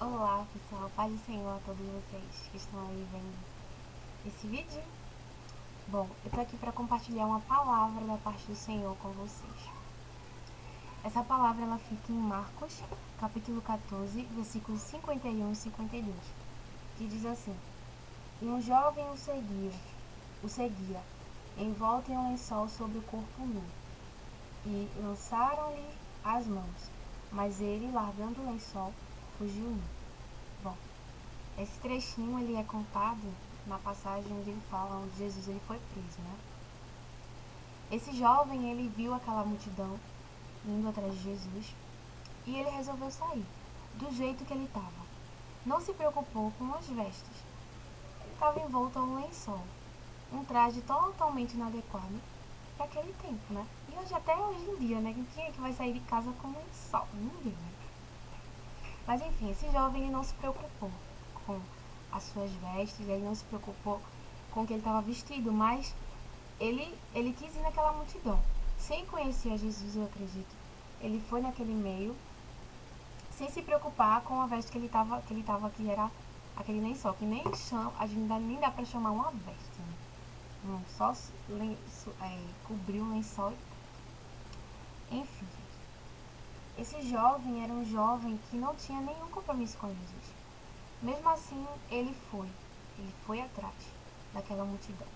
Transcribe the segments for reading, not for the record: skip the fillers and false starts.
Olá pessoal, paz do Senhor a todos vocês que estão aí vendo esse vídeo. Bom, eu tô aqui para compartilhar uma palavra da parte do Senhor com vocês. Essa palavra ela fica em Marcos, capítulo 14, versículos 51 e 52, que diz assim: E um jovem o seguia, envolto em um lençol sobre o corpo nu, e lançaram-lhe as mãos, mas ele, largando o lençol, fugiu nu. Bom, esse trechinho ele é contado na passagem onde ele fala onde Jesus ele foi preso, né? Esse jovem ele viu aquela multidão indo atrás de Jesus e ele resolveu sair do jeito que ele estava. Não se preocupou com as vestes. Ele estava envolto a um lençol, um traje totalmente inadequado para aquele tempo, né? E hoje em dia, né? Quem é que vai sair de casa com um lençol? Ninguém, né? Mas enfim, esse jovem ele não se preocupou com as suas vestes, ele não se preocupou com o que ele estava vestido, mas ele quis ir naquela multidão. Sem conhecer a Jesus, eu acredito. Ele foi naquele meio, sem se preocupar com a veste que era aquele lençol, que nem chama, a gente nem dá pra chamar uma veste, né? Só cobriu o lençol. Enfim, esse jovem era um jovem que não tinha nenhum compromisso com Jesus. Mesmo assim, ele foi atrás daquela multidão.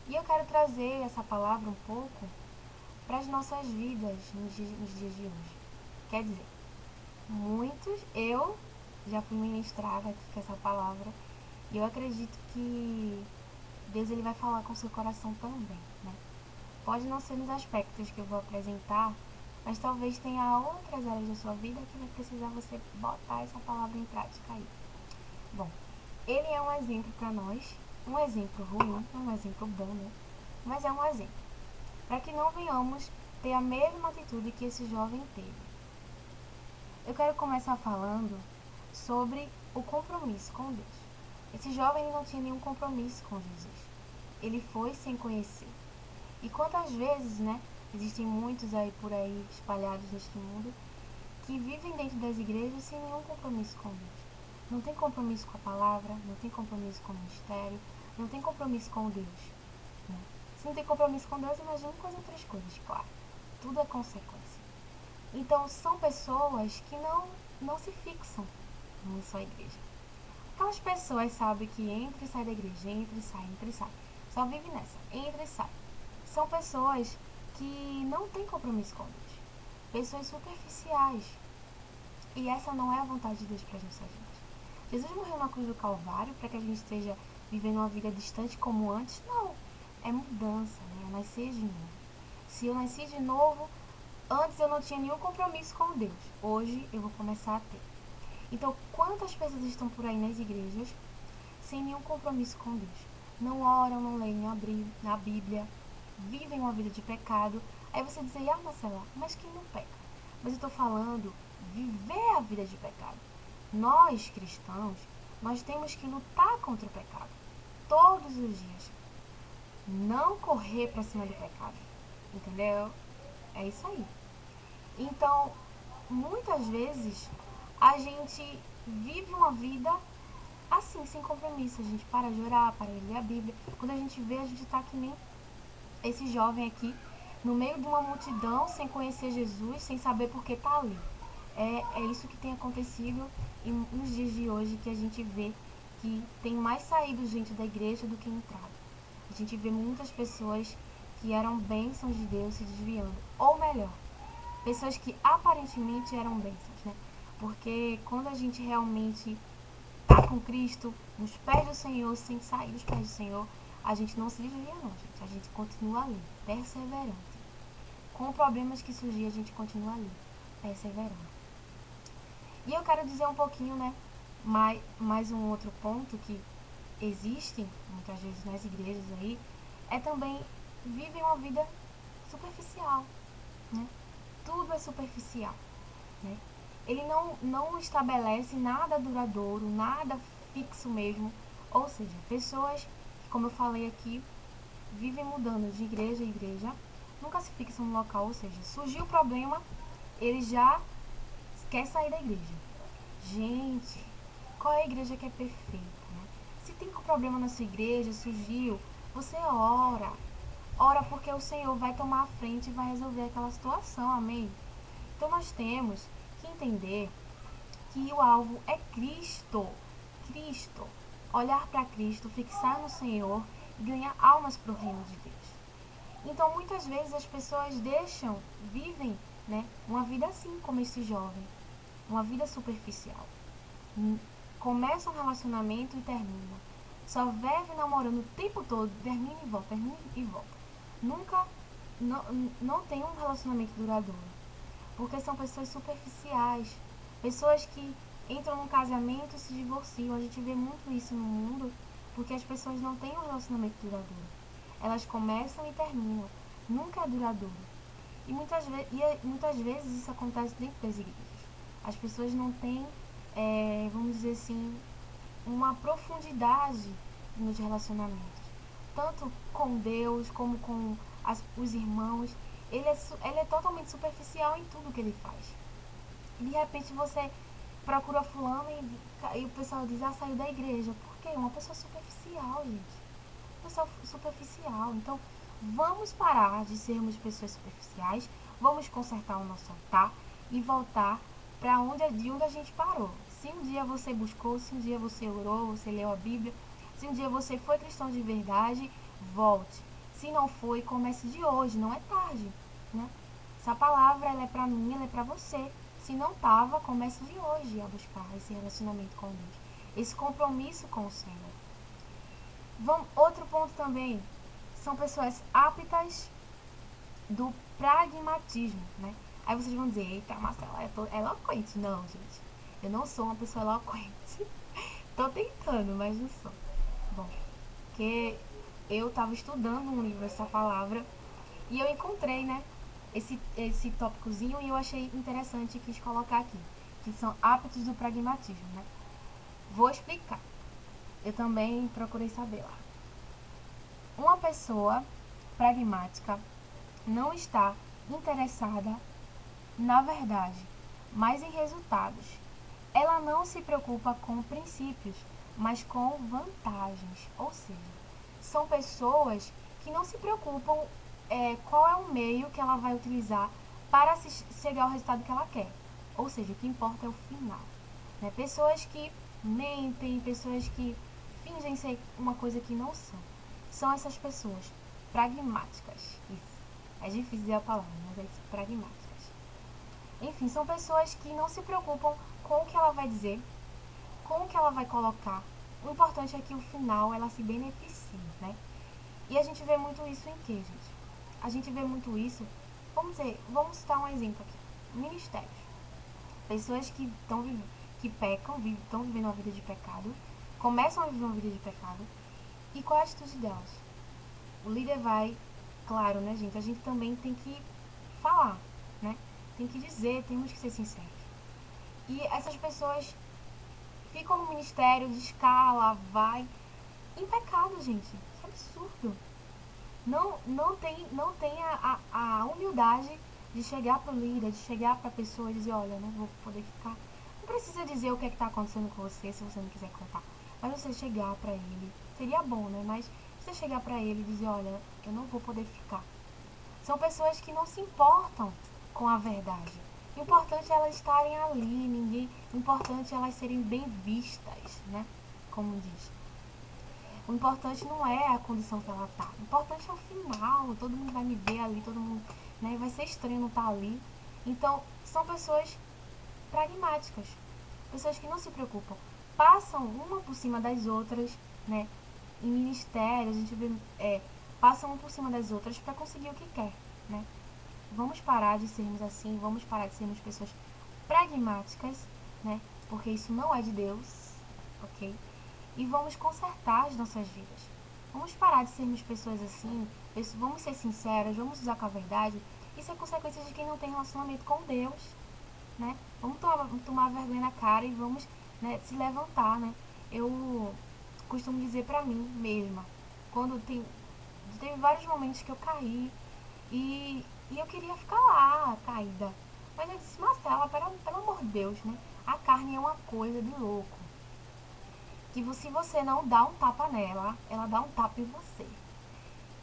E eu quero trazer essa palavra um pouco para as nossas vidas nos dias de hoje. Quer dizer, eu já fui ministrada aqui com essa palavra e eu acredito que Deus ele vai falar com o seu coração também, né? Pode não ser nos aspectos que eu vou apresentar, mas talvez tenha outras áreas da sua vida que vai precisar você botar essa palavra em prática aí. Bom, ele é um exemplo para nós, um exemplo ruim, um exemplo bom, né? Mas é um exemplo, para que não venhamos ter a mesma atitude que esse jovem teve. Eu quero começar falando sobre o compromisso com Deus. Esse jovem ele não tinha nenhum compromisso com Jesus. Ele foi sem conhecer. E quantas vezes, né, existem muitos aí por aí espalhados neste mundo que vivem dentro das igrejas sem nenhum compromisso com Deus. Não tem compromisso com a palavra, não tem compromisso com o ministério, não tem compromisso com Deus, né? Se não tem compromisso com Deus, imagine com as outras coisas, claro. Tudo é consequência. Então, são pessoas que não se fixam em sua igreja. Aquelas pessoas, sabe, que entra e sai da igreja, entra e sai. Só vive nessa, entra e sai. São pessoas que não têm compromisso com Deus. Pessoas superficiais. E essa não é a vontade de Deus para as nossas vidas. Jesus morreu na cruz do Calvário para que a gente esteja vivendo uma vida distante como antes? Não. É mudança, né? É nascer de novo. Se eu nasci de novo, antes eu não tinha nenhum compromisso com Deus. Hoje eu vou começar a ter. Então, quantas pessoas estão por aí nas igrejas sem nenhum compromisso com Deus? Não oram, não leem a Bíblia, vivem uma vida de pecado. Aí você diz, Marcela, mas quem não peca? Mas eu estou falando viver a vida de pecado. Nós, cristãos, nós temos que lutar contra o pecado todos os dias. Não correr para cima do pecado. Entendeu? É isso aí. Então, muitas vezes, a gente vive uma vida assim, sem compromisso. A gente para de orar, para de ler a Bíblia. Quando a gente vê, a gente tá que nem esse jovem aqui, no meio de uma multidão, sem conhecer Jesus, sem saber por que tá ali. É isso que tem acontecido nos dias de hoje, que a gente vê que tem mais saído gente da igreja do que entrado. A gente vê muitas pessoas que eram bênçãos de Deus se desviando. Ou melhor, pessoas que aparentemente eram bênçãos, né? Porque quando a gente realmente tá com Cristo, nos pés do Senhor, sem sair dos pés do Senhor, a gente não se desvia não, gente. A gente continua ali, perseverante. Com problemas que surgir, a gente continua ali, perseverando. E eu quero dizer um pouquinho, né, mais um outro ponto que existe, muitas vezes nas igrejas aí, é também vivem uma vida superficial, né? Tudo é superficial, né? Ele não estabelece nada duradouro, nada fixo mesmo. Ou seja, pessoas que, como eu falei aqui, vivem mudando de igreja em igreja, nunca se fixam no local, ou seja, surgiu o problema, ele já quer sair da igreja. Gente, qual é a igreja que é perfeita, né? Se tem um problema na sua igreja, surgiu, você ora. Ora porque o Senhor vai tomar a frente e vai resolver aquela situação, amém? Então nós temos que entender que o alvo é Cristo. Cristo. Olhar para Cristo, fixar no Senhor e ganhar almas para o reino de Deus. Então muitas vezes as pessoas vivem, né, uma vida assim como esse jovem, uma vida superficial. Começa um relacionamento e termina. Só vive namorando o tempo todo, termina e volta, termina e volta. Nunca, não, não tem um relacionamento duradouro. Porque são pessoas superficiais. Pessoas que entram num casamento e se divorciam. A gente vê muito isso no mundo, porque as pessoas não têm um relacionamento duradouro. Elas começam e terminam. Nunca é duradouro. Muitas vezes isso acontece dentro das igrejas. As pessoas não têm, vamos dizer assim, uma profundidade nos relacionamentos. Tanto com Deus como com os irmãos. Ele é totalmente superficial em tudo que ele faz. E de repente você procura fulano e o pessoal diz, saiu da igreja. Por quê? Uma pessoa superficial, gente. Uma pessoa superficial. Então, vamos parar de sermos pessoas superficiais, vamos consertar o nosso altar e voltar de onde a gente parou. Se um dia você buscou, se um dia você orou, você leu a Bíblia, se um dia você foi cristão de verdade, volte. Se não foi, comece de hoje, não é tarde, né? Essa palavra ela é para mim, ela é para você. Se não tava, comece de hoje a buscar esse relacionamento com Deus, esse compromisso com o Senhor. Outro ponto também, são pessoas aptas do pragmatismo, né? Aí vocês vão dizer, eita, Marcela, é eloquente. Não, gente, eu não sou uma pessoa eloquente. Tô tentando, mas não sou. Bom, porque eu tava estudando um livro, essa palavra, e eu encontrei, né, esse tópicozinho e eu achei interessante e quis colocar aqui, que são aptos do pragmatismo, né? Vou explicar. Eu também procurei saber lá. Uma pessoa pragmática não está interessada na verdade, mas em resultados. Ela não se preocupa com princípios, mas com vantagens. Ou seja, são pessoas que não se preocupam qual é o meio que ela vai utilizar para chegar ao resultado que ela quer. Ou seja, o que importa é o final. Né? Pessoas que mentem, pessoas que fingem ser uma coisa que não são. São essas pessoas pragmáticas. Isso. É difícil dizer a palavra, mas é isso, pragmáticas. Enfim, são pessoas que não se preocupam com o que ela vai dizer, com o que ela vai colocar. O importante é que no final ela se beneficie, né? E a gente vê muito isso em quê, gente? A gente vê muito isso, vamos citar um exemplo aqui. Ministérios. Pessoas que pecam, estão vivendo uma vida de pecado, começam a viver uma vida de pecado. E qual é a atitude delas? O líder vai, claro, né, gente? A gente também tem que falar, né? Tem que dizer, temos que ser sinceros. E essas pessoas ficam no ministério, descala, vai. Em pecado, gente. Que absurdo. Não tem a humildade de chegar pro líder, de chegar pra pessoa e dizer, olha, eu não vou poder ficar. Não precisa dizer o que é que tá acontecendo com você se você não quiser contar. Mas você chegar pra ele, seria bom, né? Mas você chegar pra ele e dizer, olha, eu não vou poder ficar. São pessoas que não se importam com a verdade. O importante é elas estarem ali, importante é elas serem bem vistas, né? Como diz. O importante não é a condição que ela tá. O importante é o final. Todo mundo vai me ver ali, todo mundo, né? Vai ser estranho não estar ali. Então, são pessoas pragmáticas. Pessoas que não se preocupam. Passam uma por cima das outras, né? Em ministério, a gente vê, passam uma por cima das outras para conseguir o que quer, né? Vamos parar de sermos assim, vamos parar de sermos pessoas pragmáticas, né? Porque isso não é de Deus, ok? E vamos consertar as nossas vidas. Vamos parar de sermos pessoas assim, vamos ser sinceras, vamos usar com a verdade. Isso é consequência de quem não tem relacionamento com Deus, né? Vamos tomar vergonha na cara e vamos, né, se levantar, né? Eu costumo dizer pra mim mesma, teve vários momentos que eu caí e eu queria ficar lá, caída. Mas eu disse, Marcela, pelo amor de Deus, né? carne é uma coisa de louco. Que se você não dá um tapa nela, ela dá um tapa em você.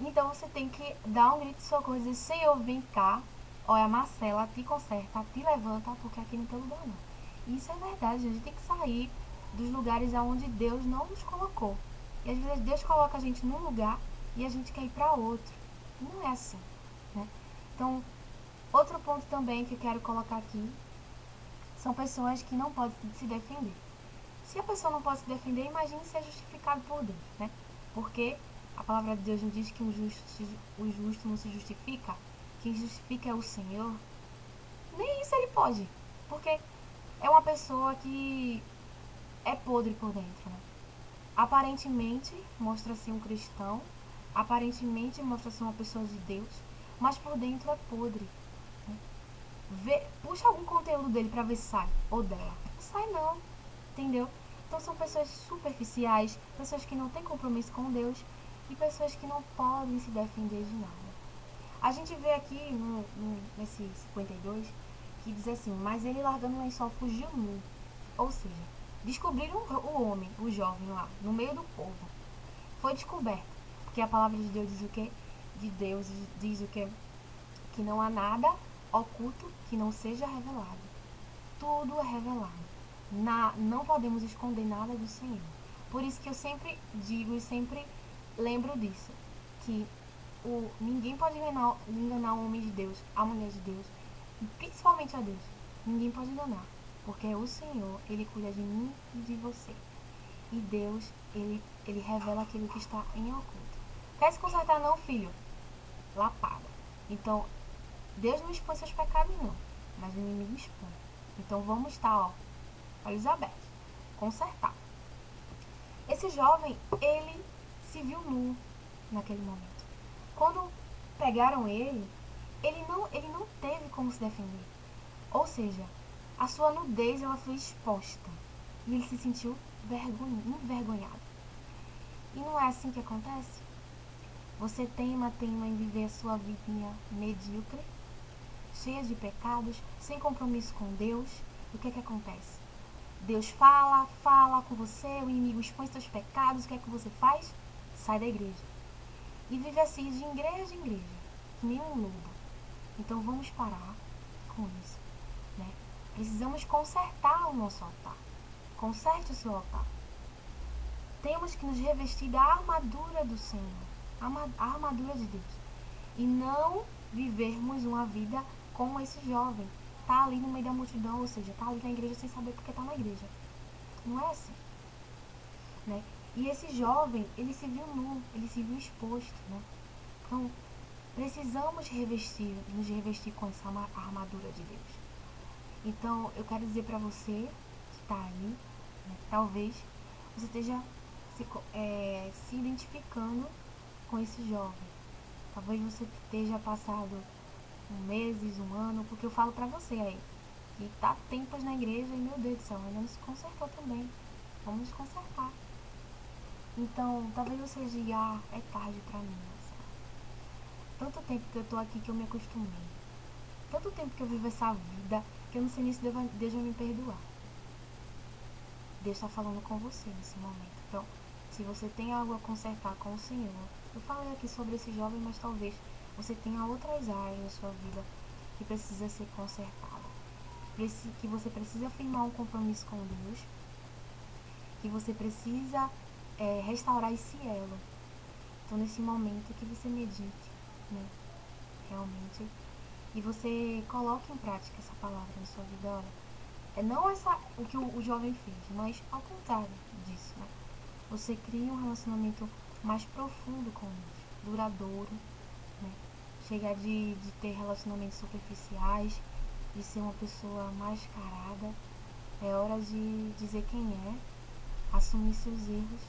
Então você tem que dar um grito de socorro e dizer, Senhor, vem cá. Olha, a Marcela te conserta, te levanta, porque aqui não tem lugar não. Isso é verdade, a gente tem que sair dos lugares aonde Deus não nos colocou. E às vezes Deus coloca a gente num lugar e a gente quer ir para outro. E não é assim, né? Então, outro ponto também que eu quero colocar aqui são pessoas que não podem se defender. Se a pessoa não pode se defender, imagine ser justificado por Deus, né? Porque a palavra de Deus nos diz que o justo não se justifica, quem justifica é o Senhor. Nem isso ele pode, porque é uma pessoa que é podre por dentro, né? Aparentemente mostra-se um cristão, aparentemente mostra-se uma pessoa de Deus, mas por dentro é podre. Puxa algum conteúdo dele pra ver se sai, ou dela. Não sai não, entendeu? Então são pessoas superficiais, pessoas que não têm compromisso com Deus e pessoas que não podem se defender de nada. A gente vê aqui nesse 52 que diz assim, mas ele largando o lençol fugiu nu. Ou seja, descobriram o homem, o jovem lá, no meio do povo. Foi descoberto. Porque a palavra de Deus diz o quê? De Deus diz o quê? Que não há nada oculto que não seja revelado. Tudo é revelado. Não podemos esconder nada do Senhor. Por isso que eu sempre digo e sempre lembro disso. Que ninguém pode enganar o homem de Deus, a mulher de Deus, e principalmente a Deus. Ninguém pode enganar. Porque o Senhor, Ele cuida de mim e de você. E Deus, Ele revela aquilo que está em oculto. Quer se consertar não, filho? Lapada. Então, Deus não expõe seus pecados não, mas o inimigo expõe. Então vamos estar, olhos abertos, consertar. Esse jovem, ele se viu nu naquele momento. Quando pegaram ele não teve como se defender. Ou seja, a sua nudez ela foi exposta. E ele se sentiu envergonhado. E não é assim que acontece? Você teima em viver a sua vidinha medíocre, cheia de pecados, sem compromisso com Deus. E o que acontece? Deus fala com você, o inimigo expõe seus pecados, o que você faz? Sai da igreja. E vive assim de igreja em igreja, que nem um lobo. Então vamos parar com isso, né? Precisamos consertar o nosso altar. Conserte o seu altar. Temos que nos revestir da armadura do Senhor, a armadura de Deus. E não vivermos uma vida como esse jovem. Tá ali no meio da multidão, ou seja, tá ali na igreja sem saber porque tá na igreja. Não é assim, né? E esse jovem, ele se viu nu, ele se viu exposto, né? Então, precisamos nos revestir com essa armadura de Deus. Então, eu quero dizer para você que está aí, né, talvez você esteja se identificando com esse jovem. Talvez você esteja passado meses, um ano, porque eu falo pra você aí, que tá tempos na igreja e, meu Deus do céu, ainda não se consertou também. Vamos nos consertar. Então, talvez você diga, é tarde pra mim, Marcela. Tanto tempo que eu tô aqui que eu me acostumei. Tanto tempo que eu vivo essa vida que eu não sei nem se Deus vai me perdoar. Deus está falando com você nesse momento. Então, se você tem algo a consertar com o Senhor, eu falei aqui sobre esse jovem, mas talvez você tenha outras áreas na sua vida que precisa ser consertada. Que você precisa firmar um compromisso com Deus, que você precisa restaurar esse elo. Então, nesse momento, que você medite, né? Realmente. E você coloque em prática essa palavra na sua vida. Olha, não o que o jovem fez, mas ao contrário disso, né? Você cria um relacionamento mais profundo com Deus, duradouro, né? Chega de ter relacionamentos superficiais, de ser uma pessoa mascarada. É hora de dizer quem é, assumir seus erros,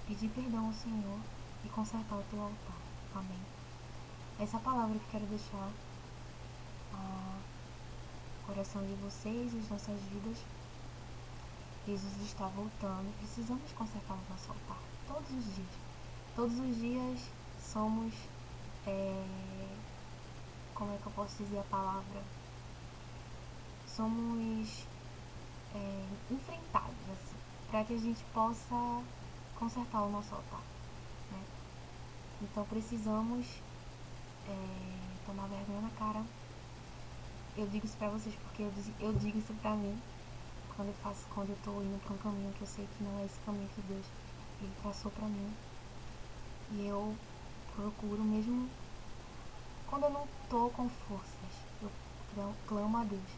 pedir perdão ao Senhor e consertar o teu altar. Amém? Essa é a palavra que eu quero deixar no coração de vocês e as nossas vidas. Jesus está voltando. Precisamos consertar o nosso altar todos os dias. Todos os dias somos, como é que eu posso dizer a palavra? Somos enfrentados, assim, para que a gente possa consertar o nosso altar, né? Então precisamos tomar vergonha na cara. Eu digo isso pra vocês porque eu digo isso pra mim quando eu tô indo pra um caminho que eu sei que não é esse caminho que Deus ele traçou pra mim. E eu procuro mesmo quando eu não tô com forças, eu clamo a Deus.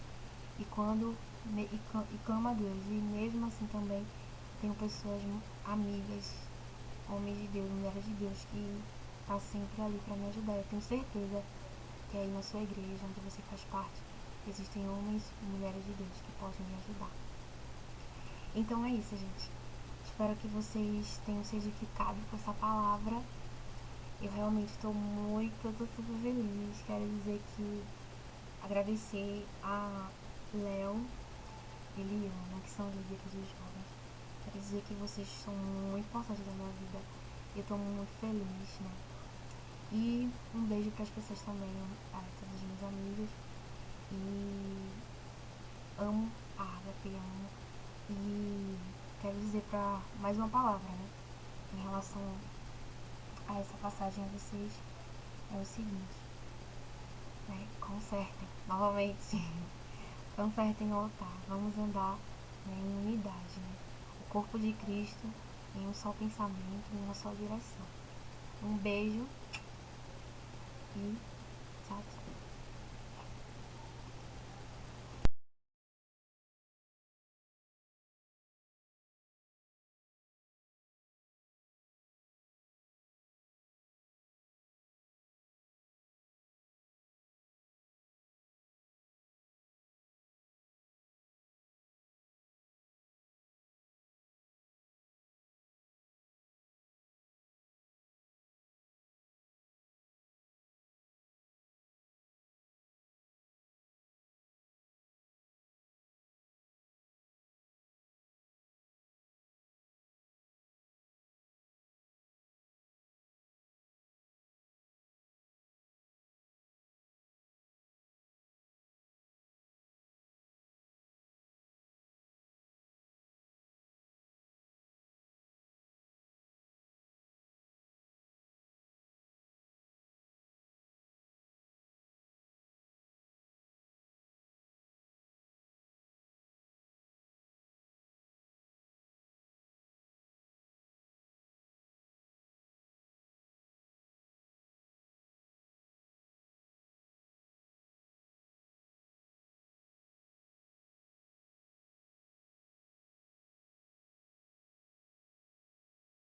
E quando e clamo a Deus. E mesmo assim também tenho pessoas amigas, homens de Deus, mulheres de Deus que tá sempre ali para me ajudar. Eu tenho certeza que aí na sua igreja, onde você faz parte, existem homens e mulheres de Deus que podem me ajudar. Então é isso, gente. Espero que vocês tenham se edificado com essa palavra. Eu realmente estou tô super feliz. Quero dizer que agradecer a Léo e Liana, que são líderes dos jovens. Quero dizer que vocês são muito importantes na minha vida. Eu estou muito feliz, né? E um beijo para as pessoas também, a todos os meus amigos. E amo a Ágape, amo. E quero dizer para mais uma palavra, né? Em relação a essa passagem a vocês, é o seguinte, né? Consertem, novamente, consertem o altar. Vamos andar, né, em unidade, né? O corpo de Cristo em um só pensamento, em uma só direção. Um beijo e tchau, tchau.